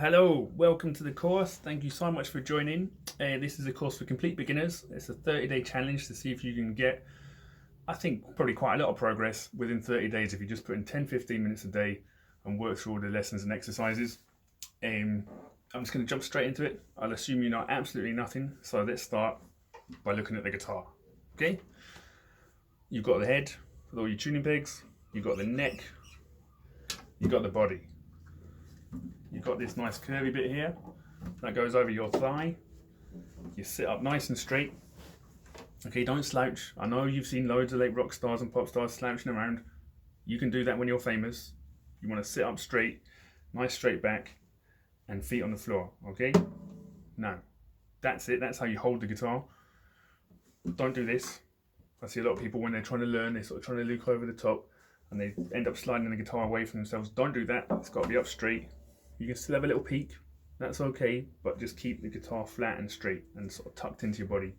Hello, welcome to the course. Thank you so much for joining. This is a course for complete beginners. It's a 30-day challenge to see if you can get, I think, probably quite a lot of progress within 30 days if you just put in 10-15 minutes a day and work through all the lessons and exercises. I'm just going to jump straight into it. I'll assume you know absolutely nothing, so let's start by looking at the guitar. Okay? You've got the head with all your tuning pegs, you've got the neck, you've got the body. You've got this nice curvy bit here that goes over your thigh. You sit up nice and straight. Okay, don't slouch. I know you've seen loads of late rock stars and pop stars slouching around. You can do that when you're famous. You want to sit up straight, nice straight back, and feet on the floor. Okay? Now, that's it. That's how you hold the guitar. Don't do this. I see a lot of people when they're trying to learn, they're sort of trying to look over the top and they end up sliding the guitar away from themselves. Don't do that. It's got to be up straight. You can still have a little peak, that's okay, but just keep the guitar flat and straight and sort of tucked into your body.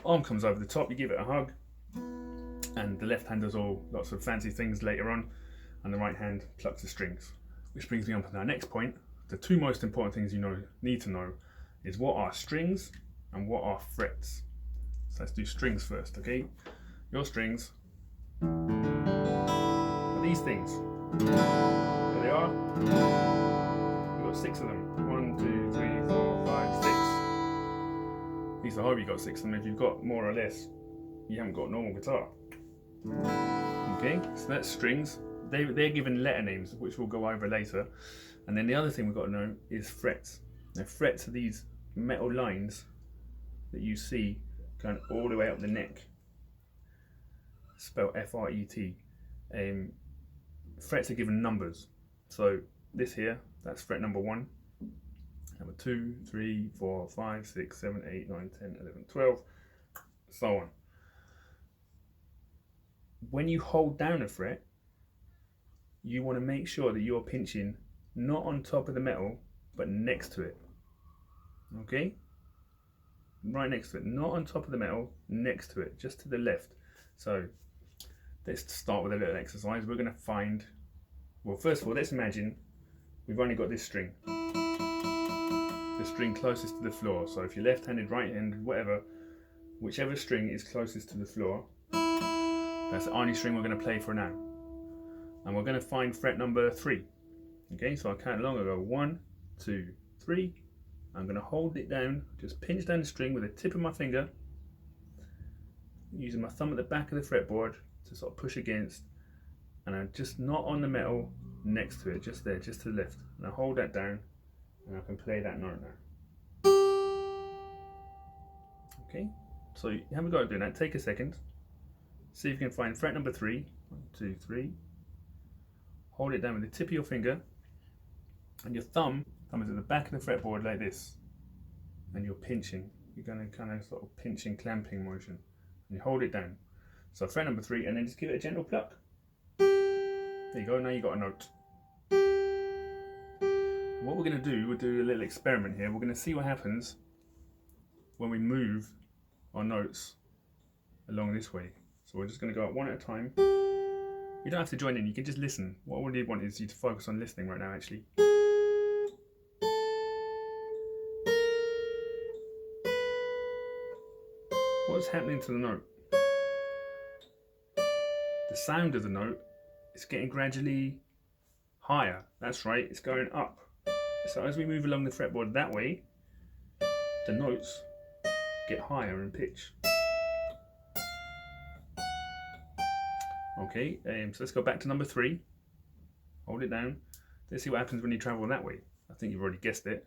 Arm comes over the top, you give it a hug, and the left hand does all lots of fancy things later on, and the right hand plucks the strings. Which brings me on to our next point. The two most important things you need to know is what are strings and what are frets. So let's do strings first, okay? Your strings are these things. There they are. Got 6 of them. 1, 2, 3, 4, 5, 6. At least I hope you got 6 of them. If you've got more or less, you haven't got a normal guitar. Okay, so that's strings. They're given letter names, which we'll go over later. And then the other thing we've got to know is frets. Now, frets are these metal lines that you see going all the way up the neck. Spelled F-R-E-T. Frets are given numbers. So this here, that's fret number 1, number 2, 3, 4, 5, 6, 7, 8, 9, 10, 11, 12, so on. When you hold down a fret, you want to make sure that you're pinching not on top of the metal, but next to it. Okay? Right next to it, not on top of the metal, next to it, just to the left. So let's start with a little exercise. We're going to find, well, first of all, let's imagine we've only got this string. The string closest to the floor. So if you're left-handed, right-handed, whatever, whichever string is closest to the floor, that's the only string we're going to play for now. And we're going to find fret number 3. Okay, so I'll count along. I'll go 1, 2, 3. I'm going to hold it down, just pinch down the string with the tip of my finger, using my thumb at the back of the fretboard to sort of push against, and I'm just not on the metal, next to it, just there, just to the left, and I hold that down and I can play that note now. Okay, so you haven't got to do that. Take a second, see if you can find fret number 3. 1, 2, 3. Hold it down with the tip of your finger, and your thumb is at the back of the fretboard like this, and you're pinching. You're going to kind of sort of pinching, clamping motion, and you hold it down. So fret number 3, and then just give it a gentle pluck. There you go, now you got a note. What we're going to do, we'll do a little experiment here. We're going to see what happens when we move our notes along this way. So we're just going to go up one at a time. You don't have to join in, you can just listen. What I really want is you to focus on listening right now, actually. What's happening to the note? The sound of the note is getting gradually higher. That's right, it's going up. So as we move along the fretboard that way, the notes get higher in pitch. Okay, so let's go back to number 3. Hold it down. Let's see what happens when you travel that way. I think you've already guessed it.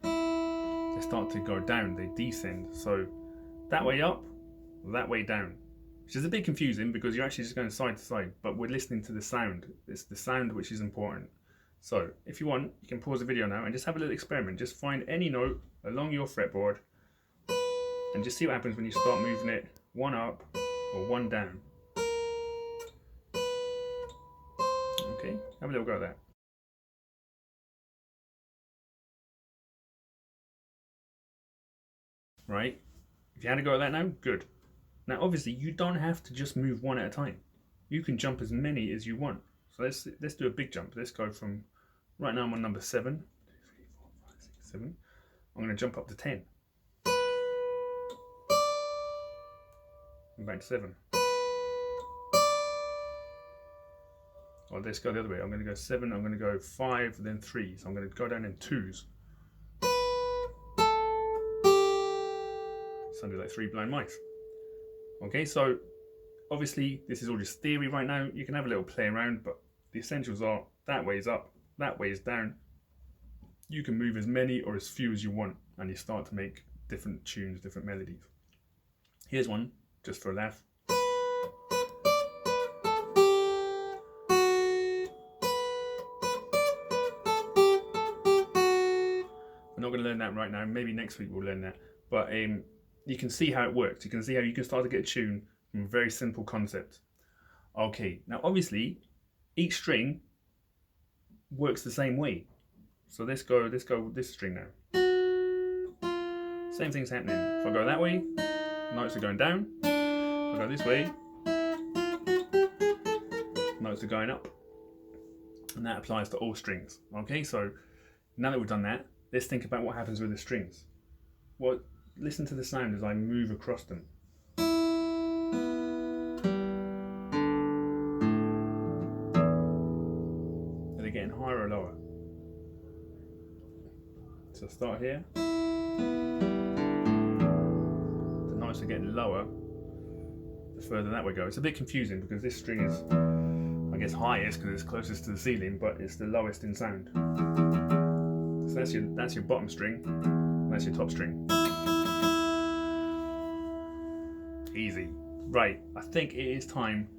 They start to go down, they descend. So that way up, that way down. Which is a bit confusing because you're actually just going side to side, but we're listening to the sound. It's the sound which is important. So if you want, you can pause the video now and just have a little experiment. Just find any note along your fretboard and just see what happens when you start moving it one up or one down. Okay, have a little go at that. Right, if you had a go at that now, good. Now obviously you don't have to just move one at a time. You can jump as many as you want. So let's do a big jump. Let's go from, right now I'm on number 7. 7. I'm going to jump up to 10. And back to 7. Or let's go the other way. I'm going to go 7, I'm going to go 5, then 3. So I'm going to go down in 2s. Sounded like 3 blind mice. Okay, so obviously this is all just theory right now. You can have a little play around, but the essentials are that way is up, that way is down. You can move as many or as few as you want, and you start to make different tunes, different melodies. Here's one, just for a laugh. We're not going to learn that right now. Maybe next week we'll learn that. But you can see how it works. You can see how you can start to get a tune from a very simple concept. Okay, now obviously each string works the same way. So let's go with this string now. Same thing's happening. If I go that way, notes are going down. If I go this way, notes are going up. And that applies to all strings. Okay, so now that we've done that, let's think about what happens with the strings. Well, listen to the sound as I move across them. Are they getting higher or lower? So start here. The notes are getting lower the further that way go. It's a bit confusing because this string is, I guess, highest because it's closest to the ceiling, but it's the lowest in sound. So that's your bottom string, and that's your top string. Easy. Right, I think it is time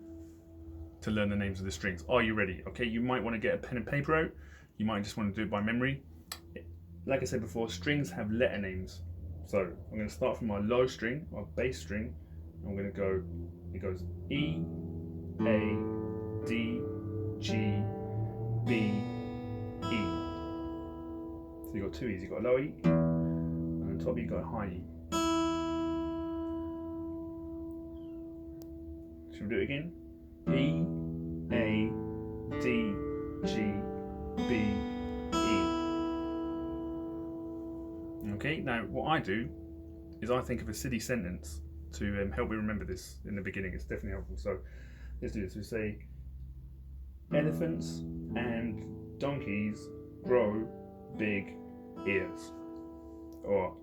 to learn the names of the strings. Are you ready? Okay, you might want to get a pen and paper out. You might just want to do it by memory. Like I said before, strings have letter names. So I'm going to start from my low string, my bass string. I'm going to go, it goes E, A, D, G, B, E. So you've got 2 E's. You've got a low E, and on top you've got a high E. Should we do it again? E, A, D, G, B, E. Okay, now what I do is I think of a silly sentence to help me remember this in the beginning. It's definitely helpful. So let's do this. We say, elephants and donkeys grow big ears. Or,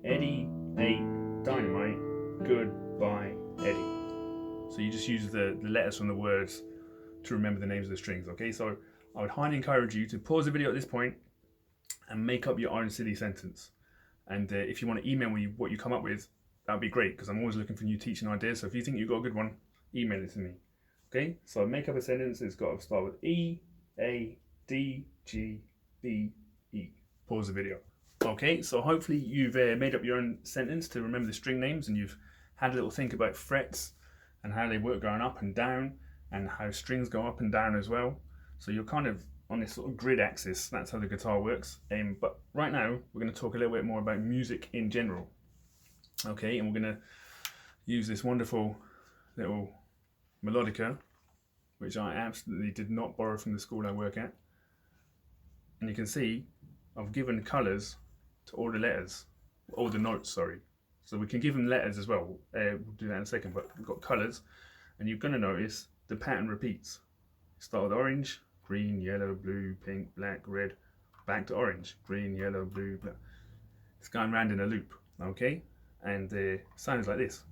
Eddie ate dynamite, goodbye Eddie. So you just use the letters from the words to remember the names of the strings, okay? So I would highly encourage you to pause the video at this point and make up your own silly sentence. And if you want to email me what you come up with, that would be great, because I'm always looking for new teaching ideas. So if you think you've got a good one, email it to me. Okay, so make up a sentence. It's got to start with E, A, D, G, B, E. Pause the video. Okay, so hopefully you've made up your own sentence to remember the string names, and you've had a little think about frets and how they work going up and down, and how strings go up and down as well. So you're kind of on this sort of grid axis. That's how the guitar works. But right now we're going to talk a little bit more about music in general. Okay, and we're going to use this wonderful little melodica, which I absolutely did not borrow from the school I work at. And you can see I've given colours to all the letters, all the notes, sorry. So we can give them letters as well. We'll do that in a second, but we've got colours, and you're going to notice the pattern repeats. Start with orange, green, yellow, blue, pink, black, red, back to orange, green, yellow, blue, black. It's going round in a loop, okay? And sounds like this.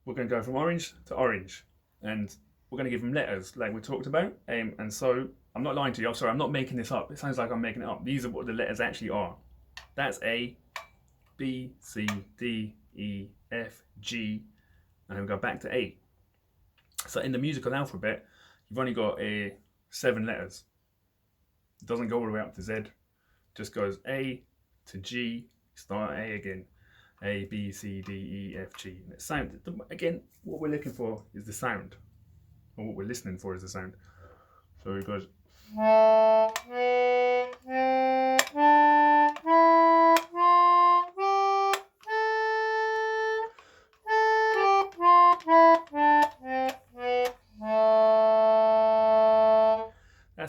We're going to go from orange to orange, and we're going to give them letters like we talked about. And so I'm not lying to you. I'm sorry, I'm not making this up. It sounds like I'm making it up. These are what the letters actually are. That's A, B, C, D, E, F, G, and then we go back to A. So in the musical alphabet, you've only got 7 letters. It doesn't go all the way up to Z. It just goes A to G, start A again. A, B, C, D, E, F, G. And it sound, again, what we're looking for is the sound. Or what we're listening for is the sound. So it goes That's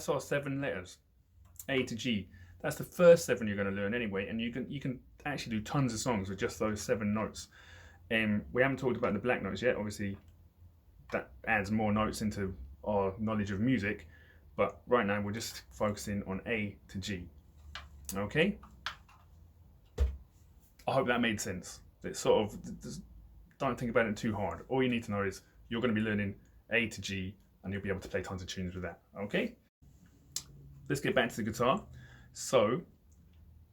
our 7 letters, A to G. That's the first 7 you're going to learn anyway, and you can actually do tons of songs with just those 7 notes. We haven't talked about the black notes yet. Obviously, that adds more notes into our knowledge of music, but right now we're just focusing on A to G. Okay? I hope that made sense. It's sort of, don't think about it too hard. All you need to know is you're going to be learning A to G, and you'll be able to play tons of tunes with that. Okay? Let's get back to the guitar. So,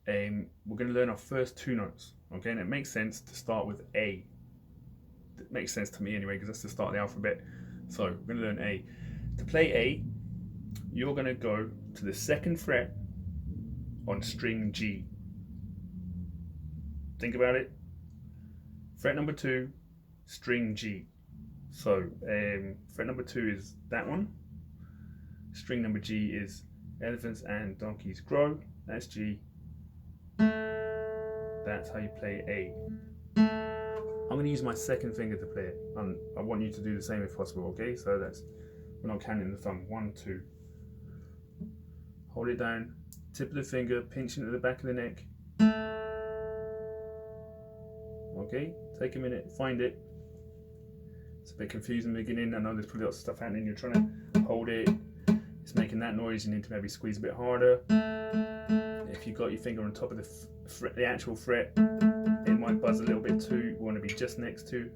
we're going to learn our first 2 notes. Okay, and it makes sense to start with A. It makes sense to me anyway, because that's the start of the alphabet. So, we're going to learn A. To play A, you're going to go to the 2nd fret on string G. Think about it. Fret number 2, string G. So, fret number 2 is that one. String number G is elephants and donkeys grow. That's G. That's how you play A. I'm going to use my 2nd finger to play it, and I want you to do the same if possible, okay? So that's, we're not counting the thumb. 1, 2. Hold it down, tip of the finger, pinching at the back of the neck. Okay, take a minute, find it. It's a bit confusing in the beginning. I know there's probably lots of stuff happening. You're trying to hold it. It's making that noise. You need to maybe squeeze a bit harder. If you've got your finger on top of the actual fret, it might buzz a little bit too. You want to be just next to.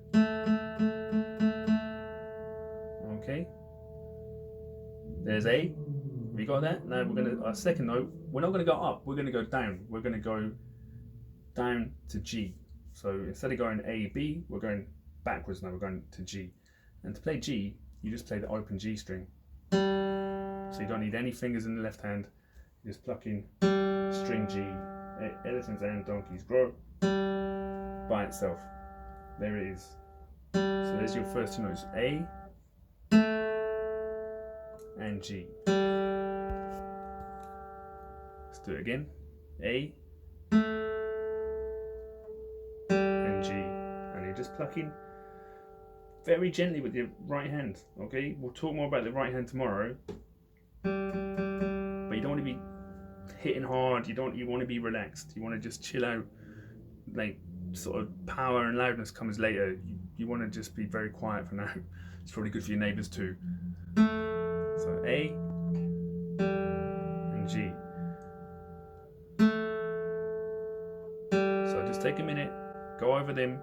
Okay. There's A. Have you got that? Now we're going to, our 2nd note, we're not going to go up. We're going to go down. We're going to go down to G. So instead of going A, B, we're going backwards now. We're going to G. And to play G, you just play the open G string. So you don't need any fingers in the left hand. You're just plucking string G. Elephants and donkeys grow by itself. There it is. So there's your first 2 notes, A and G. Let's do it again. A and G. And you're just plucking very gently with your right hand. Okay? We'll talk more about the right hand tomorrow. But you don't want to be hitting hard. You want to be relaxed. You want to just chill out. Like, sort of power and loudness comes later. You want to just be very quiet for now. It's probably good for your neighbours too. So A and G. So just take a minute, go over them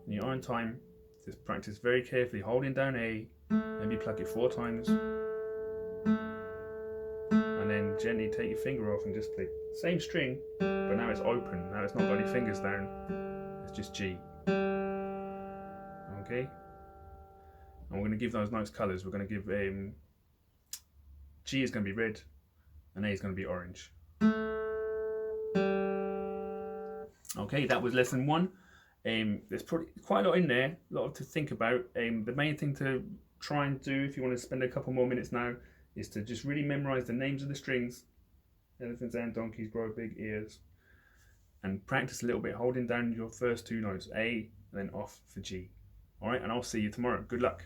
in your own time. Just practice very carefully, holding down A, maybe pluck it 4 times. And then gently take your finger off and just play same string, but now it's open. Now it's not got any fingers down. It's just G. Okay? And we're going to give those nice colours. We're going to give G is going to be red and A is going to be orange. Okay, that was lesson 1. There's probably quite a lot in there, a lot to think about. The main thing to try and do, if you want to spend a couple more minutes now, is to just really memorise the names of the strings. Elephants and donkeys grow big ears. And practice a little bit, holding down your first 2 notes, A, and then off for G. Alright, and I'll see you tomorrow. Good luck.